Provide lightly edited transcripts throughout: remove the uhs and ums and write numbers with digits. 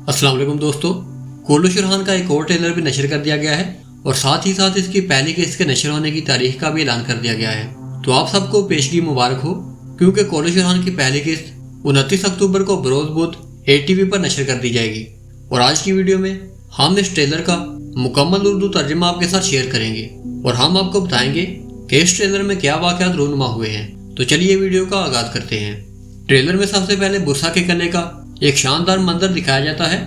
अस्सलाम वालेकुम दोस्तों, कोल्लू शुरहान का एक और ट्रेलर भी नशर कर दिया गया है और साथ ही साथ इसकी पहली किस्त के नशर होने की तारीख का भी ऐलान कर दिया गया है। तो आप सबको पेशगी मुबारक हो, क्योंकि कोल्लू शुरहान की पहली किस्त 29 अक्टूबर को बरोज बुध ATV पर नशर कर दी जाएगी। और आज की वीडियो में हम इस ट्रेलर का मुकम्मल उर्दू तर्जुमा आपके साथ शेयर करेंगे और हम आपको बताएंगे कि इस ट्रेलर में क्या वाक़यात रूनुमा हुए हैं। तो चलिए वीडियो का आगाज करते हैं। ट्रेलर में सबसे पहले बुरसा के किले का एक शानदार मंजर दिखाया जाता है,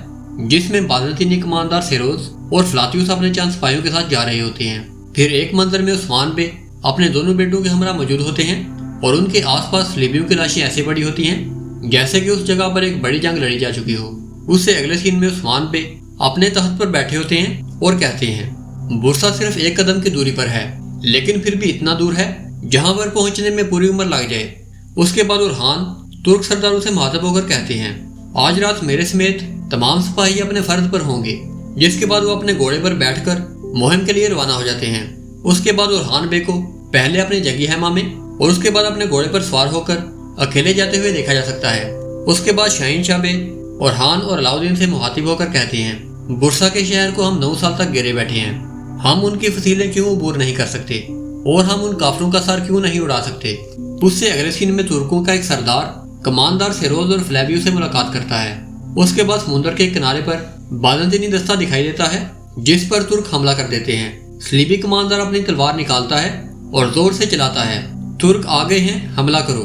जिसमें बाज़ंतीनी कमांडर सेरोज और फ्लातियुस अपने चंद सिपाहियों के साथ जा रहे होते हैं। फिर एक मंजर में उस्मान बे अपने दोनों बेटों के हमरा मौजूद होते हैं और उनके आसपास लीबियों की लाशें ऐसे पड़ी होती हैं जैसे कि उस जगह पर एक बड़ी जंग लड़ी जा चुकी हो। उससे अगले सीन में उस्मान बे अपने तख्त पर बैठे होते हैं और कहते हैं बुरसा सिर्फ एक कदम की दूरी पर है, लेकिन फिर भी इतना दूर है जहां पर पहुंचने में पूरी उम्र लग जाए। उसके बाद उरहान तुर्क सरदारों से मुखातिब होकर कहते हैं आज रात मेरे समेत तमाम सिपाही अपने फर्ज पर होंगे। जिसके बाद वो अपने घोड़े पर बैठकर मुहिम के लिए रवाना हो जाते हैं। उसके बाद उरहान बे को पहले अपनी जंगी हैमा में और उसके बाद अपने घोड़े पर सवार होकर अकेले जाते हुए देखा जा सकता है। उसके बाद शाहीन शाह बे उरहान और अलाउद्दीन से मुखातिब होकर कहते हैं बुरसा के शहर को हम 9 साल तक घेरे बैठे हैं, हम उनकी फसीलें क्यों अबूर नहीं कर सकते और हम उन काफरों का सर क्यों नहीं उड़ा सकते। उससे अगले सीन में तुर्कों का एक सरदार कमांडर सेरोज और फ्लेवियो से मुलाकात करता है। उसके बाद समुद्र के किनारे पर बाज़ंतीनी दस्ता दिखाई देता है, जिस पर तुर्क हमला कर देते हैं। स्लीबी कमांडर अपनी तलवार निकालता है और जोर से चलाता है तुर्क आ गए हैं, हमला करो।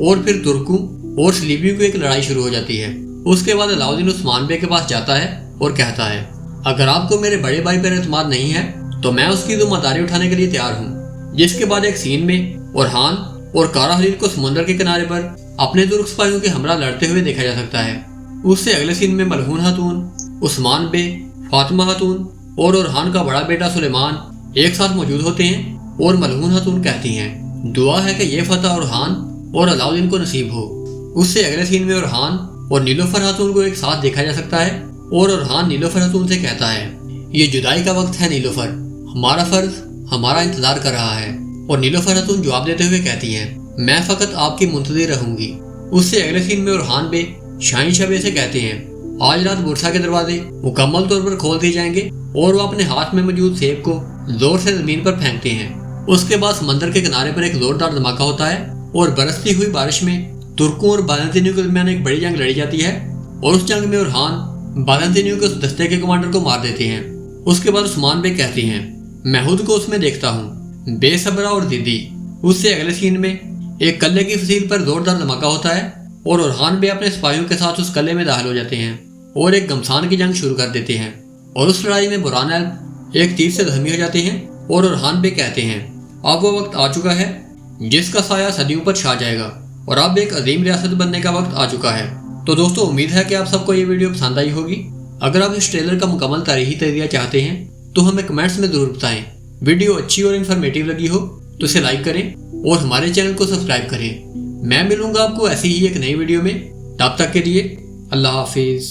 और फिर तुर्कों और स्लीबियों की एक लड़ाई शुरू हो जाती है। उसके बाद अलाउद्दीन उस्मान बे के पास जाता है और कहता है अगर आपको मेरे बड़े भाई पर एतमाद नहीं है तो मैं उसकी जिम्मेदारी उठाने के लिए तैयार हूँ। जिसके बाद एक सीन में उरहान और कारा हलील को समुद्र के किनारे पर अपने तुर्क सिपाहियों के हमरा लड़ते हुए देखा जा सकता है। उससे अगले सीन में मलहून खातून, उस्मान बे, फातिमा खातून और उरहान का बड़ा बेटा सुलेमान एक साथ मौजूद होते हैं और मलहून खातून कहती हैं दुआ है कि ये फतह उरहान और अलाउद्दीन को नसीब हो। उससे अगले सीन में उरहान और नीलोफर खातून को एक साथ देखा जा सकता है और उरहान नीलोफर खातून से कहता है ये जुदाई का वक्त है नीलोफर, हमारा फर्ज हमारा इंतजार कर रहा है। और नीलोफर खातून जवाब देते हुए कहती हैं मैं फकत आपकी मुंतज़िर रहूंगी। उससे अगले सीन में उरहान बे शाहीन शाह बे से कहते हैं आज रात बुरसा के दरवाजे मुकम्मल तौर पर खोल दिए जाएंगे और वो अपने हाथ में मौजूद सेब को जोर से जमीन पर फेंकते हैं। उसके बाद समंदर के किनारे पर एक जोरदार धमाका होता है और बरसती हुई बारिश में तुर्कों और बाज़ंतीनियों के दरमियान एक बड़ी जंग लड़ी जाती है और उस जंग में उरहान बाज़ंतीनियों के उस दस्ते के कमांडर को मार देते हैं। उसके बाद उस्मान बे कहते हैं मैं खुद को उसमें देखता हूँ, बेसब्रा और जिद्दी। उससे अगले सीन में एक कल्ले की फसील पर जोरदार धमाका होता है और उरहान बे अपने सिपाहियों के साथ उस कल्ले में दाखिल हो जाते हैं और एक घमसान की जंग शुरू कर देते हैं। और उस लड़ाई में बुरहान एक तीर से जख्मी हो जाते हैं और उरहान बे कहते हैं अब वो वक्त आ चुका है जिसका साया सदियों पर छा जाएगा और अब एक अजीम रियासत बनने का वक्त आ चुका है। तो दोस्तों, उम्मीद है कि आप सबको ये वीडियो पसंद आई होगी। अगर आप इस ट्रेलर का मुकम्मल तारीखी तजज़िया चाहते हैं तो हमें कमेंट्स में जरूर बताएं। वीडियो अच्छी और इन्फॉर्मेटिव लगी हो तो इसे लाइक करें और हमारे चैनल को सब्सक्राइब करें। मैं मिलूंगा आपको ऐसी ही एक नई वीडियो में। तब तक के लिए अल्लाह हाफिज।